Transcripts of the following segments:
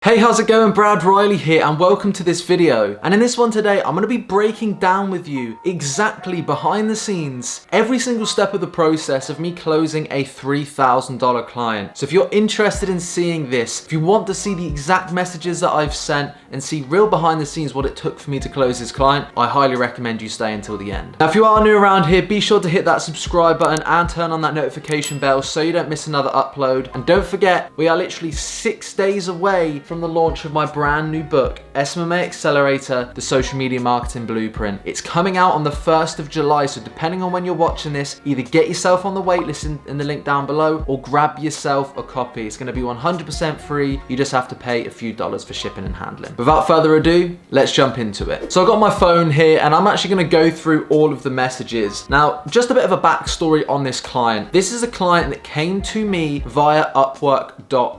Hey, how's it going? Brad Riley here and welcome to this video. And in this one today, I'm going to be breaking down with you exactly behind the scenes, every single step of the process of me closing a $3,000 client. So if you're interested in seeing this, if you want to see the exact messages that I've sent and see real behind the scenes what it took for me to close this client, I highly recommend you stay until the end. Now, if you are new around here, be sure to hit that subscribe button and turn on that notification bell so you don't miss another upload. And don't forget, we are literally 6 days away from the launch of my brand new book, SMMA Accelerator, the Social Media Marketing Blueprint. It's coming out on the 1st of July, so depending on when you're watching this, either get yourself on the waitlist in the link down below or grab yourself a copy. It's going to be 100% free. You just have to pay a few dollars for shipping and handling. Without further ado, let's jump into it. So I've got my phone here and I'm actually going to go through all of the messages. Now, just a bit of a backstory on this client. This is a client that came to me via Upwork.com.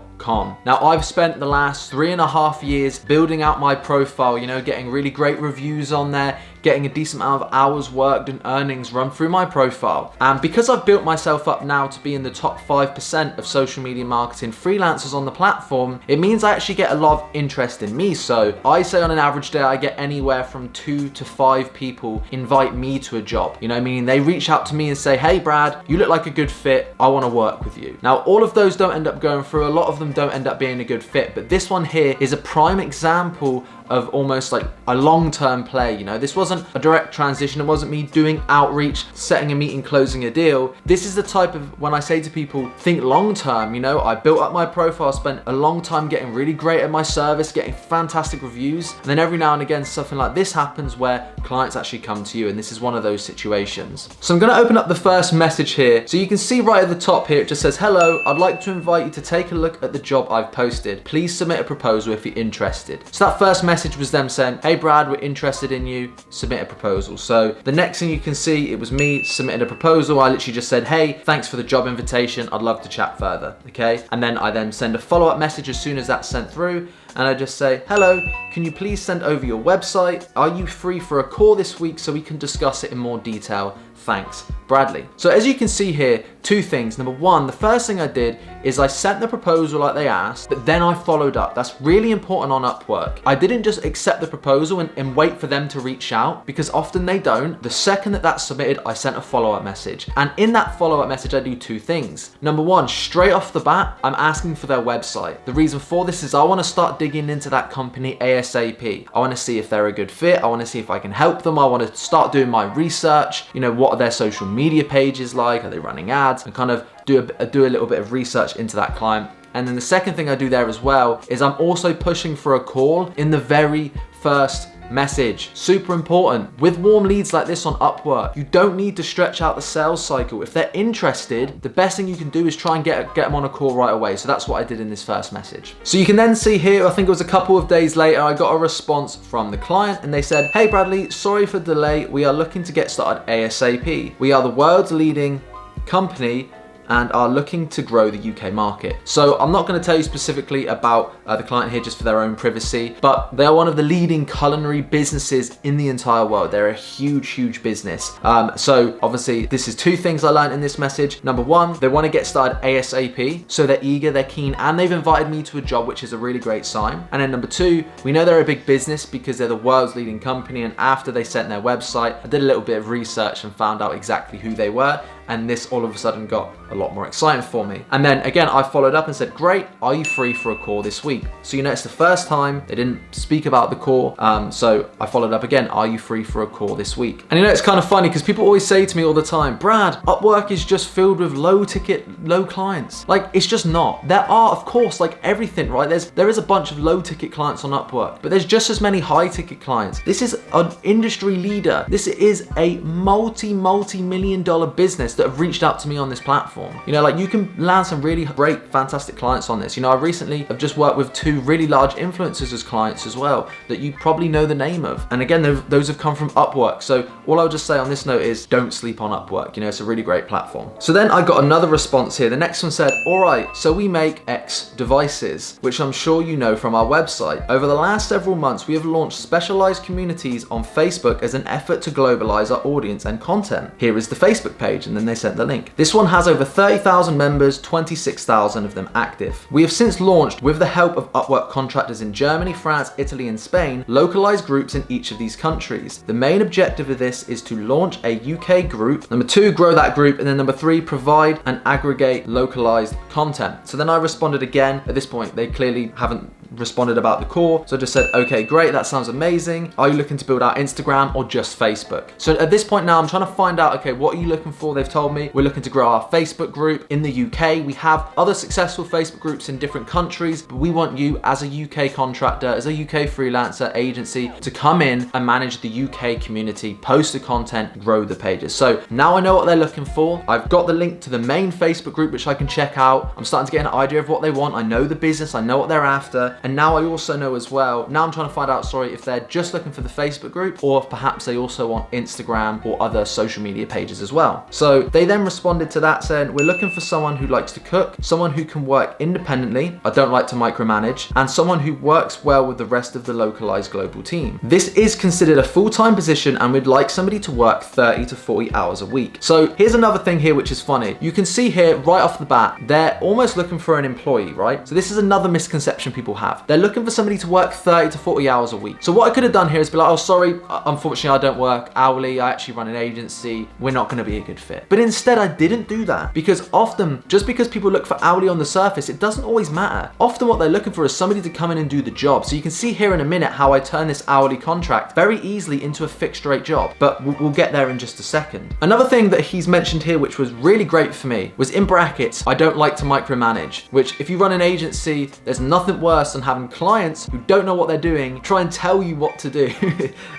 Now, I've spent the last 3.5 years building out my profile, getting really great reviews on there, getting a decent amount of hours worked and earnings run through my profile. And because I've built myself up now to be in the top 5% of social media marketing freelancers on the platform, it means I actually get a lot of interest in me. So I say on an average day, I get anywhere from 2 to 5 people invite me to a job, meaning they reach out to me and say, hey Brad, you look like a good fit. I want to work with you. Now, all of those don't end up going through. A lot of them don't end up being a good fit, but this one here is a prime example of almost like a long-term play. This wasn't a direct transition. It wasn't me doing outreach, setting a meeting, closing a deal. This is the type of, when I say to people, think long-term, I built up my profile, spent a long time getting really great at my service, getting fantastic reviews. And then every now and again, something like this happens where clients actually come to you. And this is one of those situations. So I'm going to open up the first message here. So you can see right at the top here, it just says, hello, I'd like to invite you to take a look at the job I've posted. Please submit a proposal if you're interested. So that first message was them saying, hey Brad, we're interested in you, submit a proposal. So the next thing you can see, it was me submitting a proposal. I literally just said, hey, thanks for the job invitation, I'd love to chat further, okay? And then I then send a follow-up message as soon as that's sent through, and I just say, hello, can you please send over your website? Are you free for a call this week so we can discuss it in more detail? Thanks, Bradley. So as you can see here, 2 things. Number 1, the first thing I did is I sent the proposal like they asked, but then I followed up. That's really important on Upwork. I didn't just accept the proposal and wait for them to reach out, because often they don't. The second that that's submitted, I sent a follow-up message. And in that follow-up message, I do 2 things. Number 1, straight off the bat, I'm asking for their website. The reason for this is I want to start digging into that company ASAP. I want to see if they're a good fit. I want to see if I can help them. I want to start doing my research. What are their social media pages like? Are they running ads? And kind of do a little bit of research into that client. And then the second thing I do there as well is I'm also pushing for a call in the very first message. Super important. With warm leads like this on Upwork, you don't need to stretch out the sales cycle. If they're interested, the best thing you can do is try and get them on a call right away. So that's what I did in this first message. So you can then see here, I think it was a couple of days later, I got a response from the client and they said, hey Bradley, sorry for the delay. We are looking to get started ASAP. We are the world's leading company and are looking to grow the UK market. So I'm not going to tell you specifically about the client here just for their own privacy, but they're one of the leading culinary businesses in the entire world. They're a huge, huge business. So obviously this is 2 things I learned in this message. Number 1, they want to get started ASAP. So they're eager, they're keen, and they've invited me to a job, which is a really great sign. And then number 2, we know they're a big business because they're the world's leading company. And after they sent their website, I did a little bit of research and found out exactly who they were. And this all of a sudden got a lot more exciting for me. And then again, I followed up and said, great, are you free for a call this week? So it's the first time they didn't speak about the call. So I followed up again, are you free for a call this week? And it's kind of funny because people always say to me all the time, Brad, Upwork is just filled with low clients. Like, it's just not. There are, of course, like everything, right? There is a bunch of low ticket clients on Upwork, but there's just as many high ticket clients. This is an industry leader. This is a multi-million dollar business that have reached out to me on this platform. You can land some really great, fantastic clients on this. I recently have just worked with 2 really large influencers as clients as well that you probably know the name of. And again, those have come from Upwork. So all I'll just say on this note is don't sleep on Upwork. It's a really great platform. So then I got another response here. The next one said, all right, so we make X devices, which I'm sure you know from our website. Over the last several months, we have launched specialized communities on Facebook as an effort to globalize our audience and content. Here is the Facebook page. And then they sent the link. This one has over 30,000 members, 26,000 of them active. We have since launched, with the help of Upwork contractors in Germany, France, Italy, and Spain, localized groups in each of these countries. The main objective of this is to launch a UK group. Number 2, grow that group. And then number 3, provide and aggregate localized content. So then I responded again. At this point, they clearly haven't responded about the core. So I just said, okay, great, that sounds amazing. Are you looking to build out Instagram or just Facebook? So at this point now, I'm trying to find out, okay, what are you looking for? They've told me we're looking to grow our Facebook group in the UK. We have other successful Facebook groups in different countries, but we want you as a UK contractor, as a UK freelancer agency to come in and manage the UK community, post the content, grow the pages. So now I know what they're looking for. I've got the link to the main Facebook group, which I can check out. I'm starting to get an idea of what they want. I know the business, I know what they're after. And now I also know as well, now I'm trying to find out, if they're just looking for the Facebook group or if perhaps they also want Instagram or other social media pages as well. So they then responded to that saying, we're looking for someone who likes to cook, someone who can work independently, I don't like to micromanage, and someone who works well with the rest of the localized global team. This is considered a full-time position and we'd like somebody to work 30 to 40 hours a week. So here's another thing here which is funny. You can see here right off the bat, they're almost looking for an employee, right? So this is another misconception people have. They're looking for somebody to work 30 to 40 hours a week. So what I could have done here is be like, oh, sorry, unfortunately I don't work hourly, I actually run an agency, we're not gonna be a good fit. But instead I didn't do that, because often, just because people look for hourly on the surface, it doesn't always matter. Often what they're looking for is somebody to come in and do the job. So you can see here in a minute how I turn this hourly contract very easily into a fixed rate job, but we'll get there in just a second. Another thing that he's mentioned here, which was really great for me, was in brackets, I don't like to micromanage, which if you run an agency, there's nothing worse than having clients who don't know what they're doing, try and tell you what to do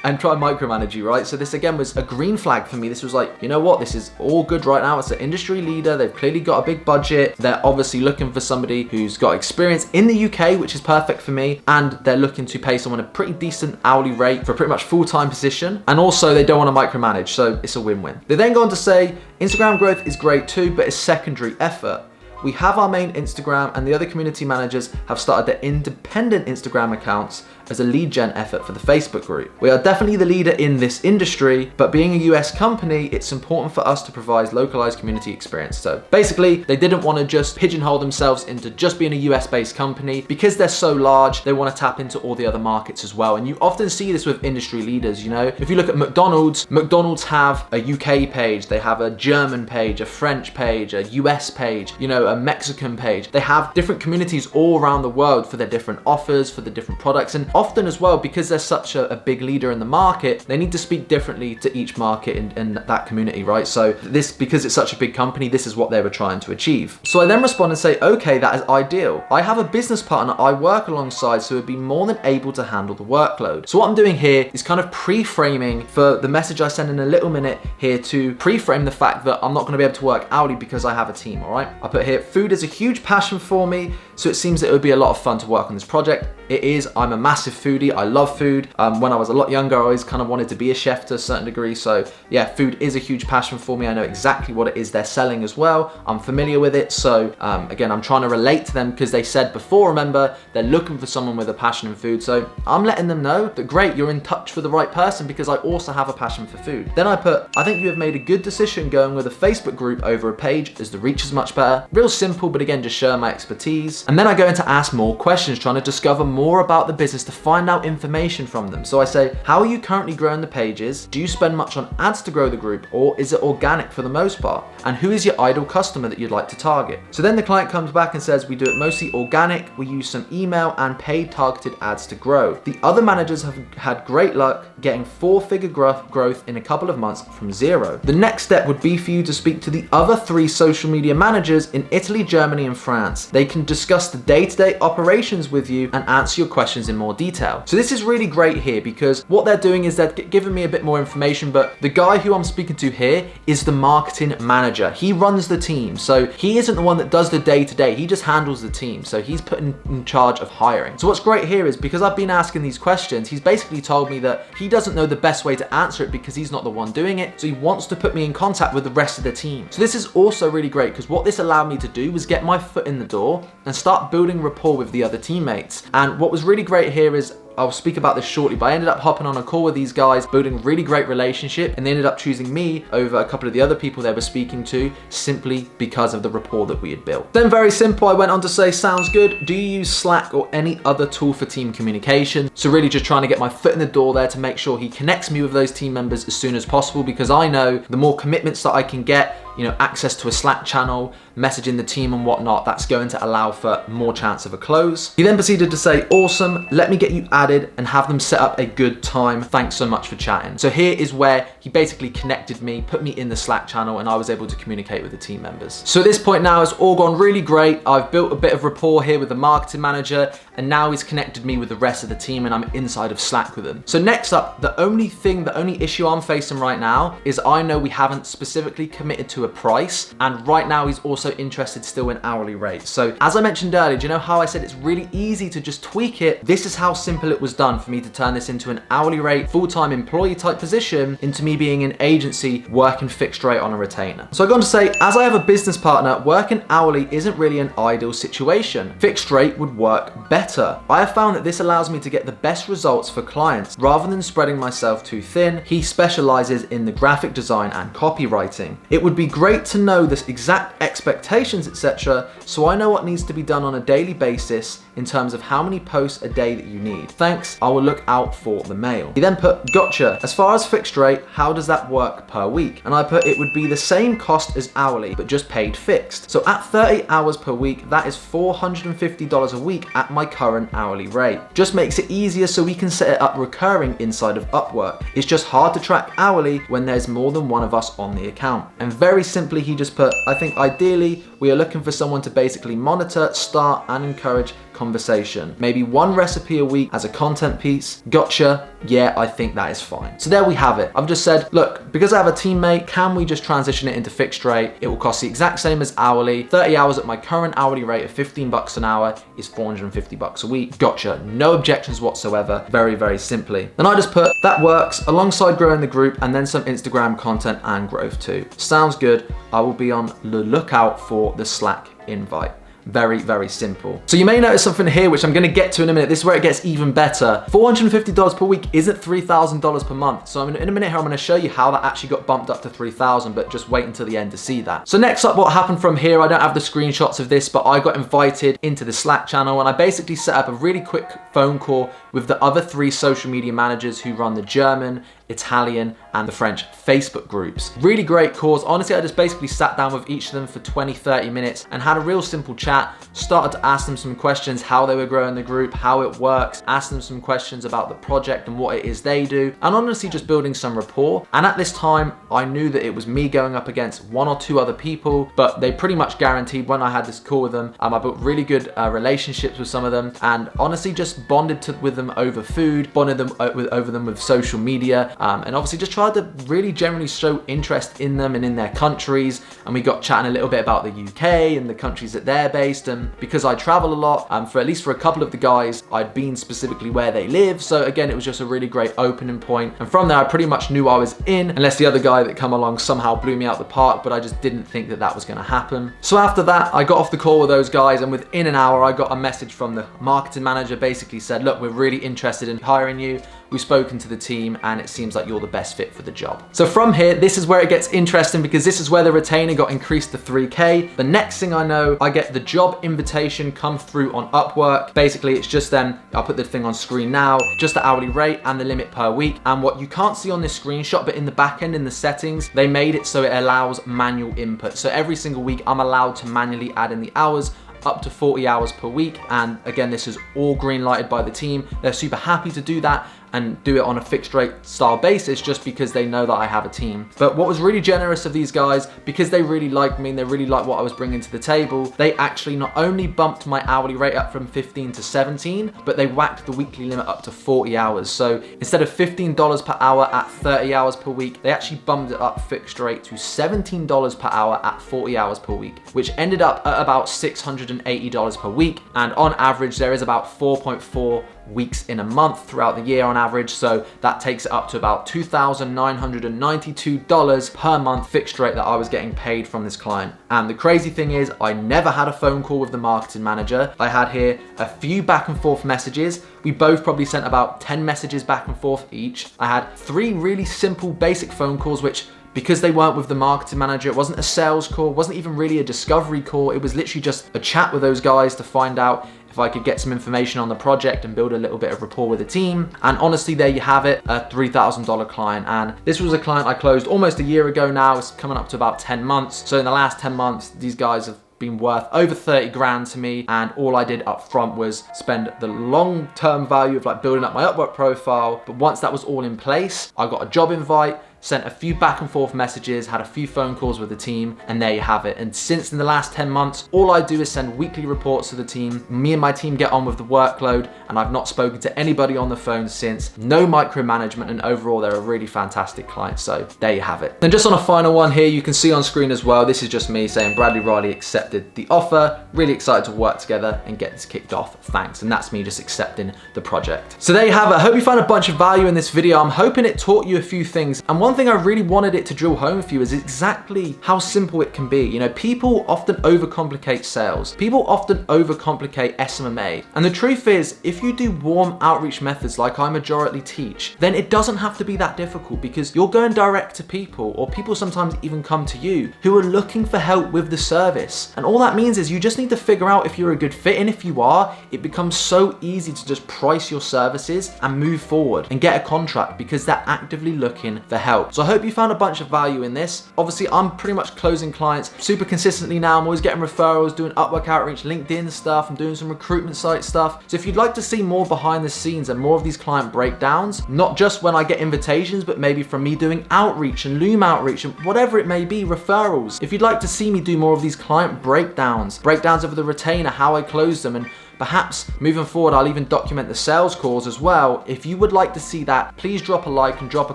and try and micromanage you, right? So this again was a green flag for me. This was like, you know what, this is all good right now. It's an industry leader. They've clearly got a big budget. They're obviously looking for somebody who's got experience in the UK, which is perfect for me. And they're looking to pay someone a pretty decent hourly rate for a pretty much full-time position. And also they don't want to micromanage. So it's a win-win. They then go on to say, Instagram growth is great too, but it's secondary effort. We have our main Instagram and the other community managers have started their independent Instagram accounts as a lead gen effort for the Facebook group. We are definitely the leader in this industry, but being a US company, it's important for us to provide localized community experience. So basically, they didn't want to just pigeonhole themselves into just being a US based company. Because they're so large, they want to tap into all the other markets as well. And you often see this with industry leaders, you know? If you look at McDonald's have a UK page, they have a German page, a French page, a US page, you know, a Mexican page. They have different communities all around the world for their different offers, for the different products. And often as well, because they're such a big leader in the market, they need to speak differently to each market in that community, right? So this, because it's such a big company, this is what they were trying to achieve. So I then respond and say, okay, that is ideal. I have a business partner I work alongside, so would be more than able to handle the workload. So what I'm doing here is kind of pre-framing for the message I send in a little minute here, to pre-frame the fact that I'm not going to be able to work hourly because I have a team, all right? I put here, food is a huge passion for me, so it seems that it would be a lot of fun to work on this project. It is. I'm a massive foodie. I love food. When I was a lot younger, I always kind of wanted to be a chef to a certain degree. So yeah, food is a huge passion for me. I know exactly what it is they're selling as well. I'm familiar with it. So again, I'm trying to relate to them because they said before, remember, they're looking for someone with a passion in food. So I'm letting them know that great, you're in touch with the right person because I also have a passion for food. Then I put, I think you have made a good decision going with a Facebook group over a page as the reach is much better. Real simple, but again, just share my expertise. And then I go into ask more questions, trying to discover more about the business to find out information from them. So I say, how are you currently growing the pages? Do you spend much on ads to grow the group, or is it organic for the most part? And who is your ideal customer that you'd like to target? So then the client comes back and says, we do it mostly organic. We use some email and paid targeted ads to grow. The other managers have had great luck getting 4-figure growth in a couple of months from 0. The next step would be for you to speak to the other 3 social media managers in Italy, Germany, and France. They can discuss the day-to-day operations with you and answer your questions in more detail. So this is really great here because what they're doing is they're giving me a bit more information, but the guy who I'm speaking to here is the marketing manager. He runs the team. So he isn't the one that does the day-to-day. He just handles the team. So he's put in charge of hiring. So what's great here is because I've been asking these questions, he's basically told me that he doesn't know the best way to answer it because he's not the one doing it. So he wants to put me in contact with the rest of the team. So this is also really great because what this allowed me to do was get my foot in the door and start building rapport with the other teammates. And what was really great here is I'll speak about this shortly, but I ended up hopping on a call with these guys, building a really great relationship, and they ended up choosing me over a couple of the other people they were speaking to simply because of the rapport that we had built. Then very simple, I went on to say, sounds good. Do you use Slack or any other tool for team communication? So really just trying to get my foot in the door there to make sure he connects me with those team members as soon as possible, because I know the more commitments that I can get, you know, access to a Slack channel, messaging the team and whatnot, that's going to allow for more chance of a close. He then proceeded to say, awesome, let me get you added and have them set up a good time. Thanks so much for chatting. So here is where he basically connected me, put me in the Slack channel, and I was able to communicate with the team members. So at this point now, it's all gone really great. I've built a bit of rapport here with the marketing manager, and now he's connected me with the rest of the team, and I'm inside of Slack with them. So next up, the only issue I'm facing right now is I know we haven't specifically committed to a price, and right now he's also interested still in hourly rates. So as I mentioned earlier, do you know how I said it's really easy to just tweak it? This is how simple it was done for me to turn this into an hourly rate, full-time employee type position into me being an agency working fixed rate on a retainer. So I go on to say, as I have a business partner, working hourly isn't really an ideal situation. Fixed rate would work better. I have found that this allows me to get the best results for clients rather than spreading myself too thin. He specializes in the graphic design and copywriting. It would be great to know the exact expectations, etc., so I know what needs to be done on a daily basis in terms of how many posts a day that you need. Thanks, I will look out for the mail. He then put, gotcha. As far as fixed rate, how does that work per week? And I put, it would be the same cost as hourly, but just paid fixed. So at 30 hours per week, that is $450 a week at my current hourly rate. Just makes it easier so we can set it up recurring inside of Upwork. It's just hard to track hourly when there's more than one of us on the account. And very simply, he just put, I think ideally, we are looking for someone to basically monitor, start, and encourage conversation. Maybe one recipe a week as a content piece. Gotcha. Yeah, I think that is fine. So there we have it. I've just said, look, because I have a teammate, can we just transition it into fixed rate? It will cost the exact same as hourly. 30 hours at my current hourly rate of 15 bucks an hour is 450 bucks a week. Gotcha. No objections whatsoever. Very, very simply. Then I just put, that works alongside growing the group and then some Instagram content and growth too. Sounds good. I will be on the lookout for the Slack invite. Very, very simple. So you may notice something here, which I'm gonna get to in a minute. This is where it gets even better. $450 per week isn't $3,000 per month. So in a minute here, I'm gonna show you how that actually got bumped up to 3,000, but just wait until the end to see that. So next up, what happened from here, I don't have the screenshots of this, but I got invited into the Slack channel, and I basically set up a really quick phone call with the other 3 social media managers who run the German, Italian, and the French Facebook groups. Really great calls. Honestly, I just basically sat down with each of them for 20, 30 minutes and had a real simple chat, started to ask them some questions, how they were growing the group, how it works, asked them some questions about the project and what it is they do, and honestly just building some rapport. And at this time, I knew that it was me going up against 1 or 2 other people, but they pretty much guaranteed when I had this call with them, I built really good relationships with some of them, and honestly just bonded with them over food, bonded them over them with social media, and obviously just tried to really generally show interest in them and in their countries. And we got chatting a little bit about the UK and the countries that they're based. And because I travel a lot, for at least for a couple of the guys, I'd been specifically where they live. So again, it was just a really great opening point. And from there, I pretty much knew I was in, unless the other guy that come along somehow blew me out the park, but I just didn't think that that was gonna happen. So after that, I got off the call with those guys, and within an hour, I got a message from the marketing manager, basically said, look, we're really interested in hiring you. We've spoken to the team and it seems like you're the best fit for the job. So from here, this is where it gets interesting, because this is where the retainer got increased to 3K. The next thing I know, I get the job invitation come through on Upwork. Basically, it's just them, I'll put the thing on screen now, just the hourly rate and the limit per week. And what you can't see on this screenshot, but in the back end, in the settings, they made it so it allows manual input. So every single week, I'm allowed to manually add in the hours, up to 40 hours per week. And again, this is all green lighted by the team. They're super happy to do that and do it on a fixed rate style basis, just because they know that I have a team. But what was really generous of these guys, because they really liked me and they really liked what I was bringing to the table, they actually not only bumped my hourly rate up from 15 to 17, but they whacked the weekly limit up to 40 hours. So instead of $15 per hour at 30 hours per week, they actually bumped it up fixed rate to $17 per hour at 40 hours per week, which ended up at about $680 per week. And on average, there is about 4.4 weeks in a month throughout the year on average. So that takes it up to about $2,992 per month fixed rate that I was getting paid from this client. And the crazy thing is, I never had a phone call with the marketing manager. I had here a few back and forth messages. We both probably sent about 10 messages back and forth each. I had 3 really simple basic phone calls, which, because they weren't with the marketing manager, it wasn't a sales call, it wasn't even really a discovery call. It was literally just a chat with those guys to find out if I could get some information on the project and build a little bit of rapport with the team. And honestly, there you have it, a $3,000 client. And this was a client I closed almost a year ago now. It's coming up to about 10 months. So in the last 10 months, these guys have been worth over 30 grand to me, and all I did up front was spend the long-term value of like building up my Upwork profile. But once that was all in place, I got a job invite, sent a few back and forth messages, had a few phone calls with the team, and there you have it. And since in the last 10 months, all I do is send weekly reports to the team. Me and my team get on with the workload, and I've not spoken to anybody on the phone since. No micromanagement, and overall, they're a really fantastic client. So there you have it. And just on a final one here, you can see on screen as well, this is just me saying Bradley Riley accepted the offer. Really excited to work together and get this kicked off. Thanks. And that's me just accepting the project. So there you have it. I hope you found a bunch of value in this video. I'm hoping it taught you a few things. And one thing I really wanted it to drill home for you is exactly how simple it can be. You know, people often overcomplicate sales. People often overcomplicate SMMA. And the truth is, if you do warm outreach methods like I majority teach, then it doesn't have to be that difficult, because you're going direct to people, or people sometimes even come to you who are looking for help with the service. And all that means is you just need to figure out if you're a good fit. And if you are, it becomes so easy to just price your services and move forward and get a contract, because they're actively looking for help. So I hope you found a bunch of value in this. Obviously, I'm pretty much closing clients super consistently now. I'm always getting referrals, doing Upwork outreach, LinkedIn stuff. I'm doing some recruitment site stuff. So if you'd like to see more behind the scenes and more of these client breakdowns, not just when I get invitations, but maybe from me doing outreach and Loom outreach and whatever it may be, referrals. If you'd like to see me do more of these client breakdowns of the retainer, how I close them, and perhaps moving forward, I'll even document the sales calls as well. If you would like to see that, please drop a like and drop a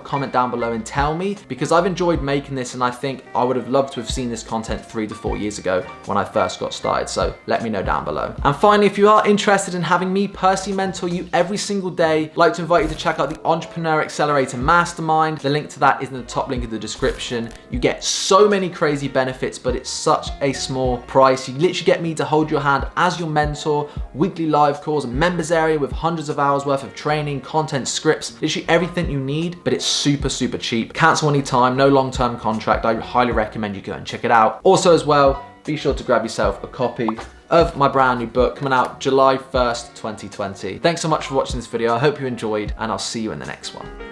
comment down below and tell me, because I've enjoyed making this, and I think I would have loved to have seen this content 3 to 4 years ago when I first got started. So let me know down below. And finally, if you are interested in having me personally mentor you every single day, I'd like to invite you to check out the Entrepreneur Accelerator Mastermind. The link to that is in the top link of the description. You get so many crazy benefits, but it's such a small price. You literally get me to hold your hand as your mentor, weekly live calls, a members area with hundreds of hours worth of training, content, scripts, literally everything you need, but it's super, super cheap. Cancel anytime, no long-term contract. I highly recommend you go and check it out. Also as well, be sure to grab yourself a copy of my brand new book coming out July 1st, 2020. Thanks so much for watching this video. I hope you enjoyed, and I'll see you in the next one.